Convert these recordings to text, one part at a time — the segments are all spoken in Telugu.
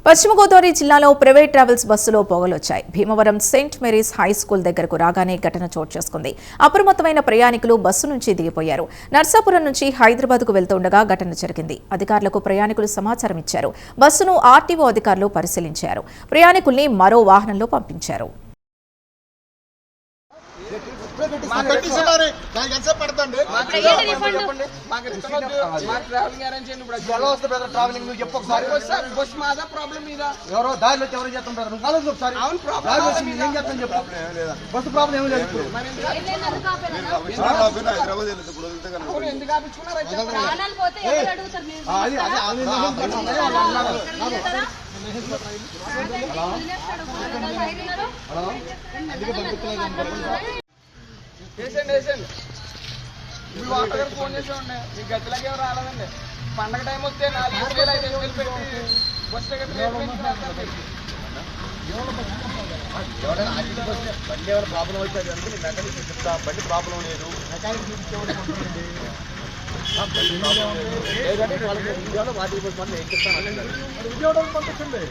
పశ్చిమ గోదావరి జిల్లాలో ప్రైవేట్ ట్రావెల్స్ బస్సులో పొగలొచ్చాయి. Bhimavaram Saint Mary's high school దగ్గరకు రాగానే ఘటన చోటు చేసుకుంది. అప్రమత్తమైన ప్రయాణికులు బస్సు నుంచి దిగిపోయారు. నర్సాపురం నుంచి హైదరాబాద్కు వెళ్తుండగా ఘటన జరిగింది. అధికారులకు ప్రయాణికులు సమాచారం ఇచ్చారు. బస్సును ఆర్టీఓ అధికారులు పరిశీలించారు. ప్రయాణికుల్ని మరో వాహనంలో పంపించారు. ఫోన్ చేసి ఉండే మీకు గతిలోకి ఎవరు రాలేదండి. పండగ టైం వస్తే 4,000 5,000 పెట్టి బస్ టికెట్ బండి ఏమైనా ప్రాబ్లం అవుతుంది అంటే నేను మెకానిక్ చెప్తా. బండి ప్రాబ్లం లేదు, మెకానిక్ లేదంటే వాళ్ళకి ఇండియాలో వాటి మనం ఏం చెప్తాను. విజయవాడలో పంపించండి,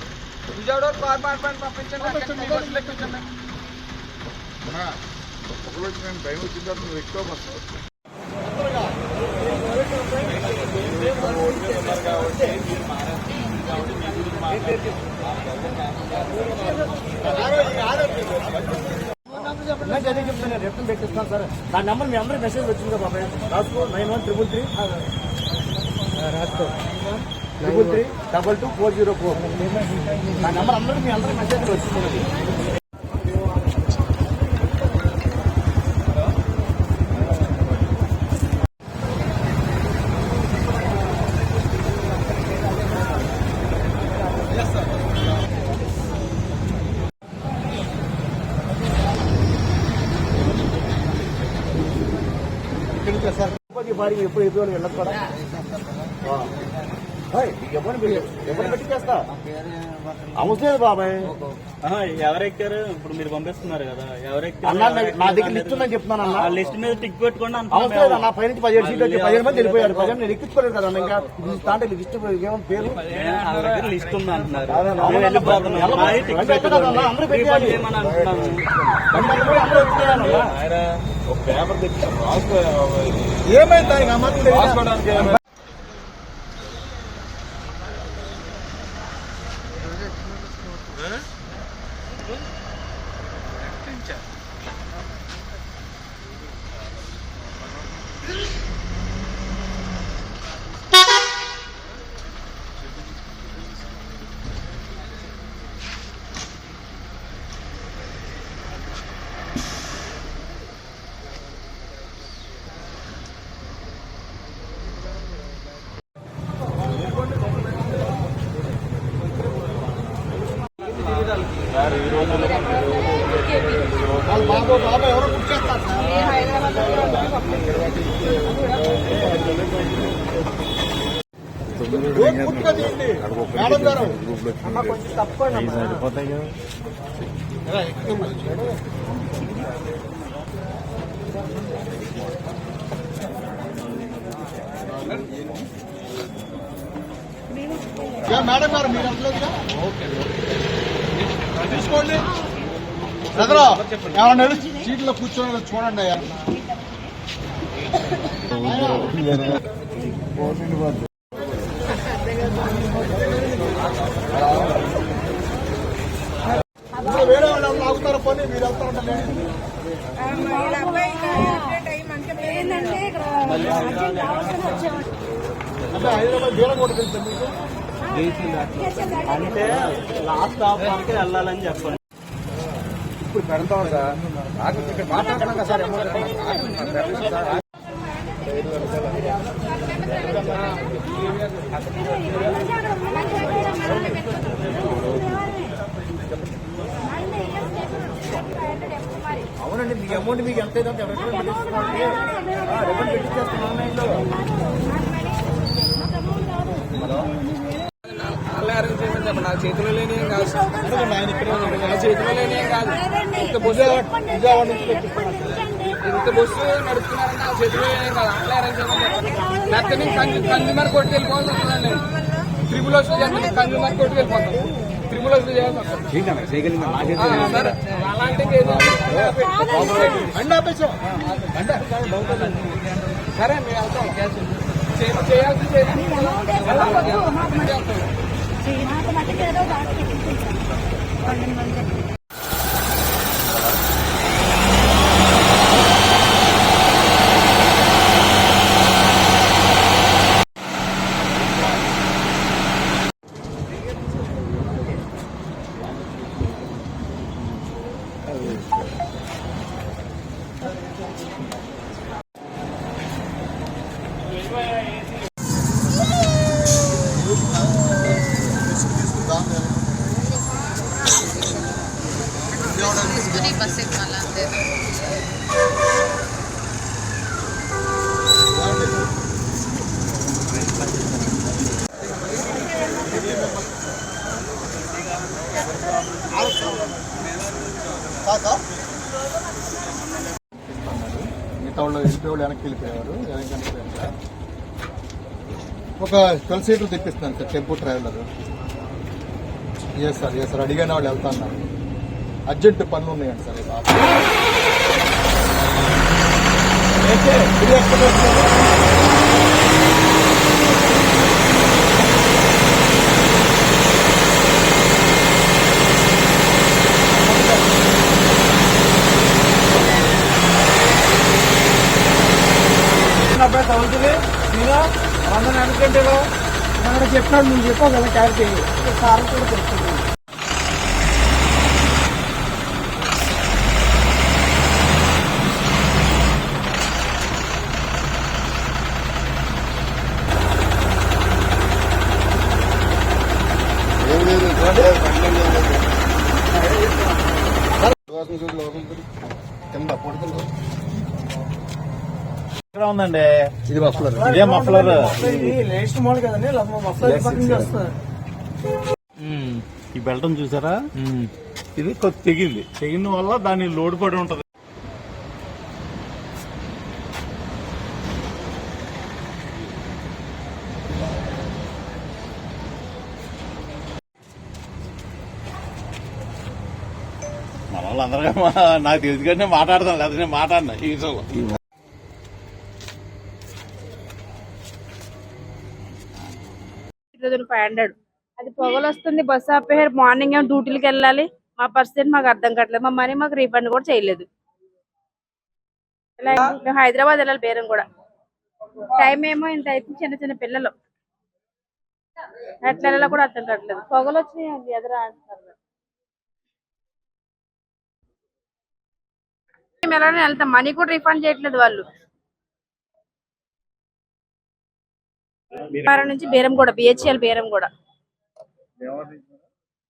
విజయవాడ కార్ పంపించండి, బస్సులు ఎక్కించండి. ఒకరు వచ్చి నేను భయం వచ్చిన తర్వాత నువ్వు ఎక్కువ బస్సు చెప్తాను. రిటర్న్ పెట్టిస్తాను సార్. నా నెంబర్ మీ అందరికి మెసేజ్ వచ్చింది కదా బాబాయ్. రాసుకో 9133 రాసుకో 333222404. నా నెంబర్ అందరికి మీ అందరికి మెసేజ్ వచ్చింది. ఎప్పుడు ఎదురు వెళ్ళదు కూడా ఎవరిని పెట్టి చేస్తా అవసరం లేదు బాబాయ్. ఎవరెక్కారు ఇప్పుడు మీరు పంపిస్తున్నారు కదా, ఎవరెక్కారు నా దగ్గర లిస్ట్ ఉందని చెప్తున్నాను అన్న. లిస్ట్ మీద టిక్ పెట్టుకోండి. అవసరం లేదు అన్న. పై నుంచి 17 సీట్లు వచ్చి 15 మంది వెళ్ళిపోయారు. 15 నేను ఎక్కించుకోలేదు కదా ఇంకా. అంటే లిస్ట్ ఏమో పేరు లిస్ట్ ఉంది అంటున్నారు. అందరూ పెట్టాలి. ఒక పేపర్ తెచ్చి ఏమైంది దానికి అమ్మ బాబా ఎవరో బుక్ చేస్తారు మేడం గారు. కొంచెం తప్పండి సరిపోతాయి కదా. మేడం గారు మీరు అట్లేదుగా తీసుకోండి. ఎవరన్నా సీట్లో కూర్చొని చూడండి అయ్యా. వేరే వాళ్ళు ఆగుతారు పని మీరు వెళ్తారంటే అంటే హైదరాబాద్ దూరం కూడా తెలుసు మీకు. అంటే లాస్ట్ స్టాప్ వరకు వెళ్ళాలని చెప్పండి. ఇప్పుడు పెడతాం సార్. మాట్లాడతాం కదా సార్. అవునండి, మీకు అమౌంట్ మీకు ఎంత అయితే రిఫండ్ పెట్టించేస్తాను ఆన్లైన్లో. అరేంజ్ చేయమని చెప్పండి. నా చేతిలో లేని ఏం కాదు, నా చేతిలో లేని ఏం కాదు. ఇంత బస్సు నడుపుతున్నారంటే నా చేతిలో ఏం కాదు. అట్లా అరేంజ్ చేయమని చెప్పండి. లేకపోతే నేను కన్జ్యూమర్ కోర్టుకి వెళ్ళిపోవాల్సి వస్తుందండి. త్రిబుల్ వస్తుంది కన్జ్యూమర్ కోర్టుకి వెళ్ళిపోతాం. త్రిబుల్ వస్తుంది సరే అలాంటి సరే మేము వెళ్తాం చేయాల్సి బస్ ఎక్కాలి అంతే. మిగతా వాళ్ళు వెళ్ళిపోయి వెనక్కి వెళ్ళిపోయారు. ఒక 12 సీటర్ తెప్పిస్తున్నాను sir, tempo traveller. Yes sir అడిగిన వాళ్ళు వెళ్తా ఉన్నారు. అర్జెంట్ పనులు ఉన్నాయండి సార్. చెప్పినాడు నువ్వు చెప్పావు కదా క్యారెక్టర్ సార్ కూడా చెప్తున్నాను. ఎక్కడ ఉందండి ఇది మఫ్లర్. ఇదే మఫ్లర్. లేటెస్ట్ మోడల్ కదండి మఫ్లర్ పక్కన వస్తుంది. ఈ బెల్టం చూసారా, ఇది కొద్ది తెగిన వల్ల దాని లోడ్ పడి ఉంటది. మన వాళ్ళందరూ నాకు తెలుసు కానీ మాట్లాడతాను, లేదా నేను మాట్లాడినా ఈ విషయంలో. 2500 అది పొగలు వస్తుంది. బస్సు ఆపేయారు. మార్నింగ్ ఏమో డ్యూటీలకు వెళ్ళాలి. మా పరిస్థితి మాకు అర్థం కావట్లేదు. మా మనీ మాకు రీఫండ్ కూడా చేయలేదు. మేము హైదరాబాద్ వెళ్ళాలి బేరం కూడా. టైం ఏమో ఇంత అయితే చిన్న చిన్న పిల్లలు ఎట్లా వెళ్ళాలో కూడా అర్థం కావట్లేదు. పొగలు వచ్చినాయి ఎదురు అంటున్నారు. మేము ఎలానే వెళ్తాం, మనీ కూడా రీఫండ్ చేయట్లేదు వాళ్ళు. భీమవరం నుంచి బేరంగూడ, బిహెచ్ఎల్ బేరంగూడ.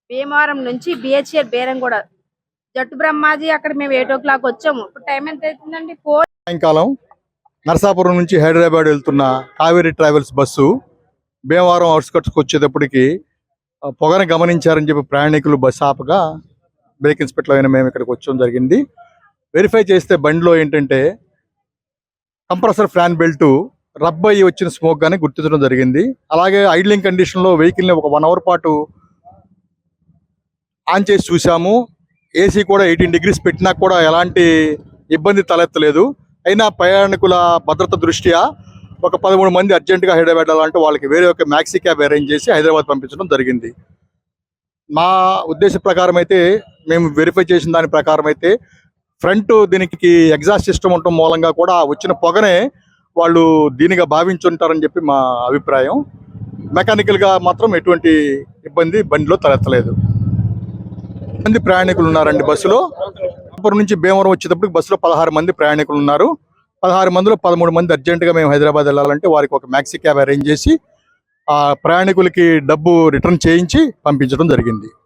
భీమవరం నుంచి బిహెచ్ఎల్ బేరంగూడ జట్టు బ్రహ్మాజీ. అక్కడ మేము 8 o'clock వచ్చాము. ఇప్పుడు టైం ఎంత అవుతుందండి? 4. సాయంకాలం నరసాపురం నుంచి హైదరాబాద్ వెళ్తున్న కావేరీ ట్రావెల్స్ బస్సు భీమవరం అవుట్స్కట్స్కి వచ్చేటప్పటికి పొగను గమనించారని చెప్పి ప్రయాణికులు బస్సు ఆపగా బ్రేక్ ఇన్స్పెక్టర్ అయిన మేము ఇక్కడికి వచ్చడం జరిగింది. వెరిఫై చేస్తే బండిలో ఏంటంటే కంప్రెసర్ ఫ్యాన్ బెల్ట్ రబ్ అయ్యి వచ్చిన స్మోక్ గానీ గుర్తించడం జరిగింది. అలాగే ఐడ్లింగ్ కండిషన్ లో వెహికల్ ని ఒక 1 hour పాటు ఆన్ చేసి చూసాము. ఏసీ కూడా 18 degrees పెట్టినా కూడా ఎలాంటి ఇబ్బంది తలెత్తలేదు. అయినా ప్రయాణికుల భద్రత దృష్ట్యా ఒక 13 మంది అర్జెంటుగా హైదరాబాద్ వెళ్ళాలంటే వాళ్ళకి వేరే ఒక మ్యాక్సీ క్యాబ్ అరేంజ్ చేసి హైదరాబాద్ పంపించడం జరిగింది. మా ఉద్దేశ ప్రకారం అయితే, మేము వెరిఫై చేసిన దాని ప్రకారం అయితే ఫ్రంట్ దీనికి ఎగ్జాస్ట్ సిస్టమ్ ఉండటం మూలంగా కూడా వచ్చిన పొగనే వాళ్ళు దీనిగా భావించుంటారని చెప్పి మా అభిప్రాయం. మెకానికల్ గా మాత్రం ఎటువంటి ఇబ్బంది బండిలో తలెత్తలేదు. మంది ప్రయాణికులు ఉన్నారండి బస్సులో. అప్పటి నుంచి భీమవరం వచ్చేటప్పుడు బస్సులో 16 మంది ప్రయాణికులు ఉన్నారు. 16 మందిలో 13 మంది అర్జెంటుగా మేము హైదరాబాద్ వెళ్ళాలంటే వారికి ఒక మ్యాక్సీ క్యాబ్ అరేంజ్ చేసి ఆ ప్రయాణికులకి డబ్బు రిటర్న్ చేయించి పంపించడం జరిగింది.